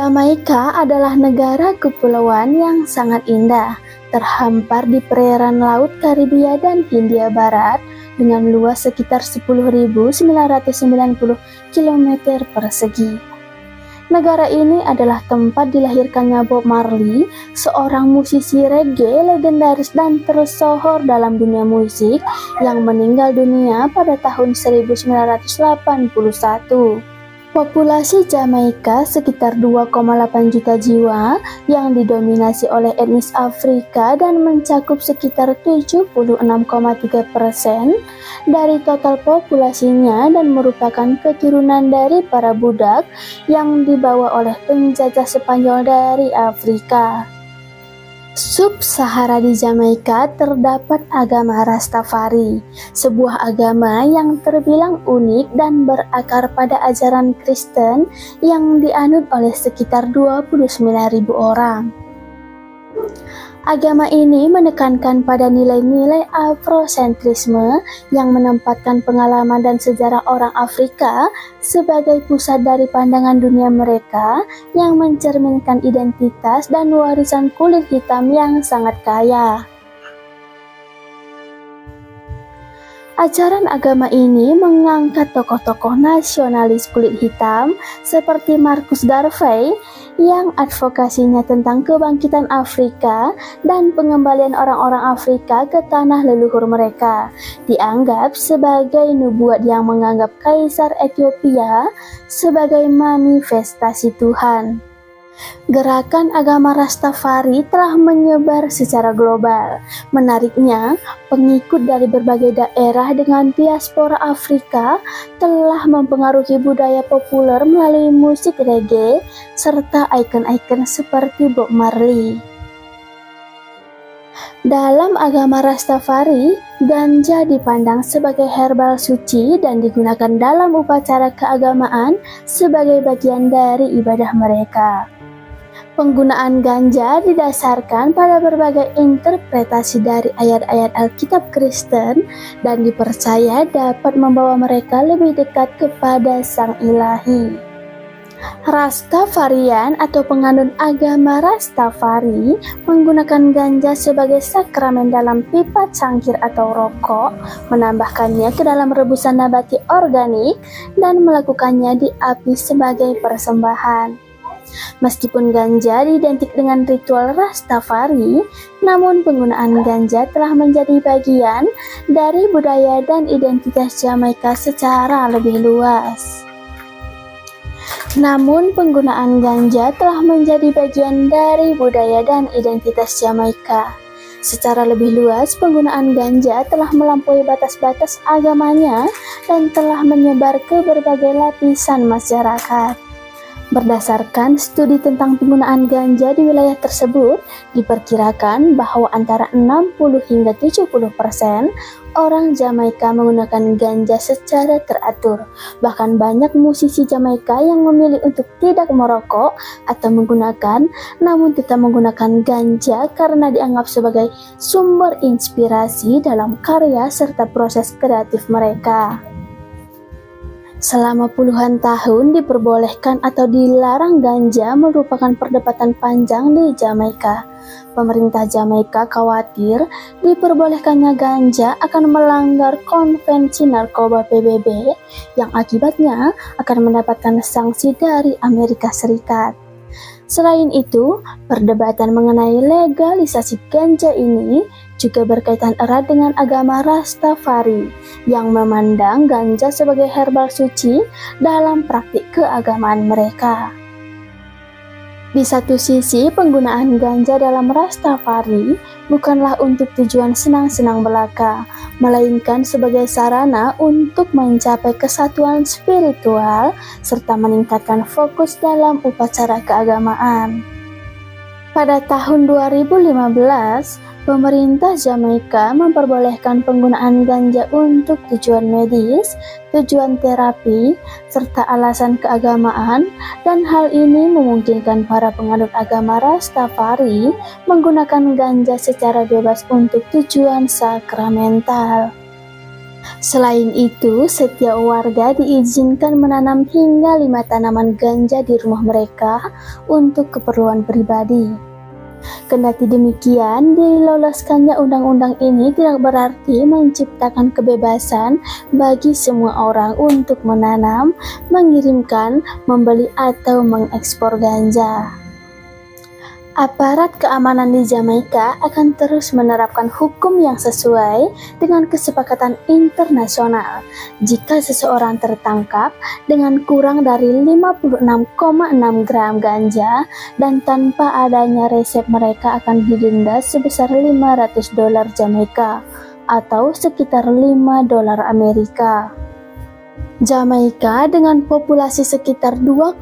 Jamaika adalah negara kepulauan yang sangat indah, terhampar di perairan Laut Karibia dan Hindia Barat dengan luas sekitar 10.990 km persegi. Negara ini adalah tempat dilahirkannya Bob Marley, seorang musisi reggae legendaris dan tersohor dalam dunia musik yang meninggal dunia pada tahun 1981. Populasi Jamaika sekitar 2,8 juta jiwa yang didominasi oleh etnis Afrika dan mencakup sekitar 76,3% dari total populasinya dan merupakan keturunan dari para budak yang dibawa oleh penjajah Spanyol dari Afrika. Sub-Sahara di Jamaika terdapat agama Rastafari, sebuah agama yang terbilang unik dan berakar pada ajaran Kristen yang dianut oleh sekitar 29.000 orang. Agama ini menekankan pada nilai-nilai Afrosentrisme yang menempatkan pengalaman dan sejarah orang Afrika sebagai pusat dari pandangan dunia mereka yang mencerminkan identitas dan warisan kulit hitam yang sangat kaya. Ajaran agama ini mengangkat tokoh-tokoh nasionalis kulit hitam seperti Marcus Garvey yang advokasinya tentang kebangkitan Afrika dan pengembalian orang-orang Afrika ke tanah leluhur mereka, dianggap sebagai nubuat yang menganggap Kaisar Ethiopia sebagai manifestasi Tuhan. Gerakan agama Rastafari telah menyebar secara global. Menariknya, pengikut dari berbagai daerah dengan diaspora Afrika telah mempengaruhi budaya populer melalui musik reggae serta ikon-ikon seperti Bob Marley. Dalam agama Rastafari, ganja dipandang sebagai herbal suci dan digunakan dalam upacara keagamaan sebagai bagian dari ibadah mereka. Penggunaan ganja didasarkan pada berbagai interpretasi dari ayat-ayat Alkitab Kristen dan dipercaya dapat membawa mereka lebih dekat kepada Sang Ilahi. Rastafarian atau penganut agama Rastafari menggunakan ganja sebagai sakramen dalam pipa cangkir atau rokok, menambahkannya ke dalam rebusan nabati organik dan melakukannya di api sebagai persembahan. Meskipun ganja identik dengan ritual Rastafari, namun penggunaan ganja telah menjadi bagian dari budaya dan identitas Jamaika secara lebih luas. Namun penggunaan ganja telah menjadi bagian dari budaya dan identitas Jamaika. Secara lebih luas, penggunaan ganja telah melampaui batas-batas agamanya dan telah menyebar ke berbagai lapisan masyarakat. Berdasarkan studi tentang penggunaan ganja di wilayah tersebut, diperkirakan bahwa antara 60 hingga 70% orang Jamaika menggunakan ganja secara teratur. Bahkan banyak musisi Jamaika yang memilih untuk tidak merokok atau menggunakan, namun tetap menggunakan ganja karena dianggap sebagai sumber inspirasi dalam karya serta proses kreatif mereka. Selama puluhan tahun diperbolehkan atau dilarang ganja merupakan perdebatan panjang di Jamaika. Pemerintah Jamaika khawatir diperbolehkannya ganja akan melanggar konvensi narkoba PBB yang akibatnya akan mendapatkan sanksi dari Amerika Serikat. Selain itu, perdebatan mengenai legalisasi ganja ini juga berkaitan erat dengan agama Rastafari yang memandang ganja sebagai herbal suci dalam praktik keagamaan mereka. Di satu sisi, penggunaan ganja dalam Rastafari bukanlah untuk tujuan senang-senang belaka, melainkan sebagai sarana untuk mencapai kesatuan spiritual serta meningkatkan fokus dalam upacara keagamaan. Pada tahun 2015, pemerintah Jamaika memperbolehkan penggunaan ganja untuk tujuan medis, tujuan terapi, serta alasan keagamaan, dan hal ini memungkinkan para penganut agama Rastafari menggunakan ganja secara bebas untuk tujuan sakramental. Selain itu, setiap warga diizinkan menanam hingga 5 tanaman ganja di rumah mereka untuk keperluan pribadi. Kendati demikian, diloloskannya undang-undang ini tidak berarti menciptakan kebebasan bagi semua orang untuk menanam, mengirimkan, membeli, atau mengekspor ganja. Aparat keamanan di Jamaika akan terus menerapkan hukum yang sesuai dengan kesepakatan internasional. Jika seseorang tertangkap dengan kurang dari 56,6 gram ganja dan tanpa adanya resep, mereka akan didenda sebesar $500 Jamaika atau sekitar $5 Amerika. Jamaika dengan populasi sekitar 2,8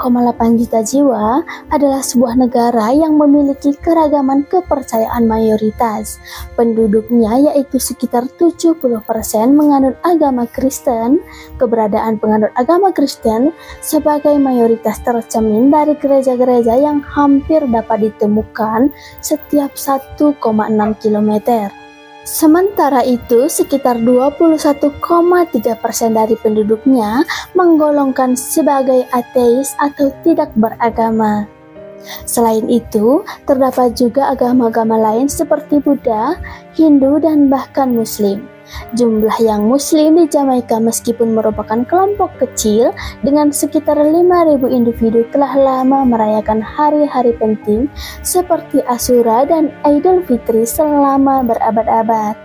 juta jiwa adalah sebuah negara yang memiliki keragaman kepercayaan mayoritas. Penduduknya yaitu sekitar 70% menganut agama Kristen. Keberadaan penganut agama Kristen sebagai mayoritas tercermin dari gereja-gereja yang hampir dapat ditemukan setiap 1,6 km. Sementara itu, sekitar 21,3% dari penduduknya menggolongkan sebagai ateis atau tidak beragama. Selain itu, terdapat juga agama-agama lain seperti Buddha, Hindu, dan bahkan Muslim. Jumlah yang Muslim di Jamaika meskipun merupakan kelompok kecil dengan sekitar 5.000 individu telah lama merayakan hari-hari penting seperti Asyura dan Idul Fitri selama berabad-abad.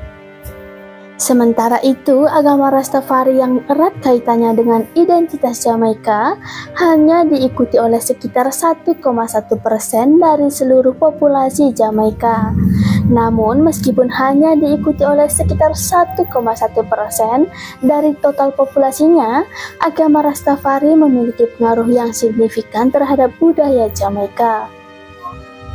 Sementara itu, agama Rastafari yang erat kaitannya dengan identitas Jamaika hanya diikuti oleh sekitar 1,1% dari seluruh populasi Jamaika. Namun, meskipun hanya diikuti oleh sekitar 1,1% dari total populasinya, agama Rastafari memiliki pengaruh yang signifikan terhadap budaya Jamaika.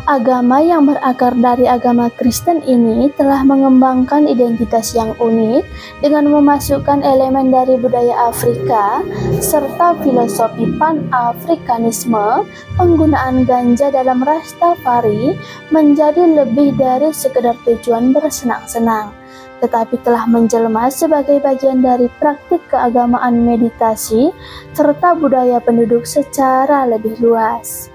Agama yang berakar dari agama Kristen ini telah mengembangkan identitas yang unik dengan memasukkan elemen dari budaya Afrika serta filosofi Pan-Afrikanisme. Penggunaan ganja dalam Rastafari menjadi lebih dari sekedar tujuan bersenang-senang, tetapi telah menjelma sebagai bagian dari praktik keagamaan, meditasi, serta budaya penduduk secara lebih luas.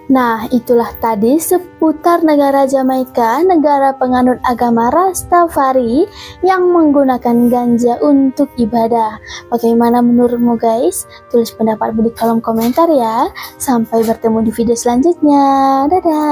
Nah, itulah tadi seputar negara Jamaika, negara penganut agama Rastafari yang menggunakan ganja untuk ibadah. Bagaimana menurutmu guys? Tulis pendapatmu di kolom komentar ya. Sampai bertemu di video selanjutnya. Dadah!